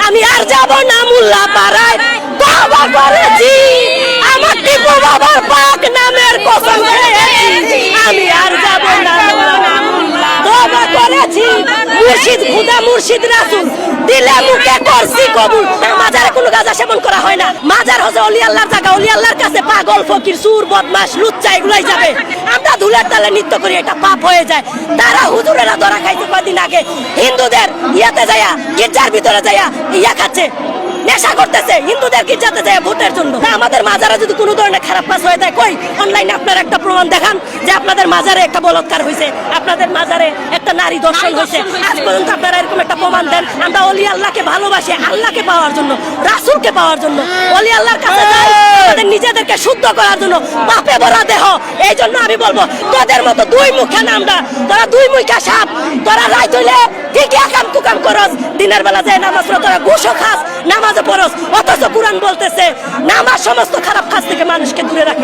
আমি আর যাব না মোল্লা পাড়ায়, তওবা করেছি আমার টিপু বাবার পাক নামের কসম খেয়েছি, আমি আর যাব না তওবা করেছি। মুর্শিদ খুদা মুর্শিদ রাসূল দিলে মুখে করছি কবুল। মাজারে কোনো গাঁজা সেবন করা হয় না। মাজার হচ্ছে ওলি আল্লাহর জায়গা। ওলি আল্লাহর কাছে পাগল ফকির সুর বদমাশ লুচ্চা এগুলাই যাবে। আমরা ধুলার তালে নৃত্য করি, এটা পাপ হয়ে যায়। তারা হুজুরেরা ধরা খাইছে কদিন আগে, হিন্দুদের ইয়াতে যায়া গির্জার ভিতরে যায়া ইয়া খাচ্ছে, নেশা করতেছে হিন্দুদের গির্জাতে যায় ভোটের জন্য। আমাদের মাজারে যদি কোনো ধরনের খারাপ কাজ হয়ে যায়, কই অনলাইনে আপনারা একটা প্রমাণ দেখান যে আপনাদের মাজারে একটা বলৎকার হয়েছে, আপনাদের মাজারে একটা নারী দর্শন হয়েছে। আজ পর্যন্ত আপনারা এরকম একটা প্রমাণ দেন। আমরা ওলি আল্লাহকে ভালোবাসি, আল্লাহকে পাওয়ার জন্য, রাসূলকে পাওয়ার জন্য, ওলি আল্লাহর কাছে যাই আমাদের নিজেদেরকে শুদ্ধ করার জন্য। পাপে ভরা দেহ, এই জন্য আমি বলবো তোদের মতো দুই মুখে নামরা, তোরা দুই মুখা সাপ, তোরা রায় তুলে ঠিকই আকাম কুকাম করস, দিনের বেলা যায় নামাজ পড়ো, তোরা ঘুষও খাস নামাজও পড়স, অথচ কুরআন বলতেছে নামাজ সমস্ত খারাপ কাজ থেকে মানুষকে দূরে রাখে।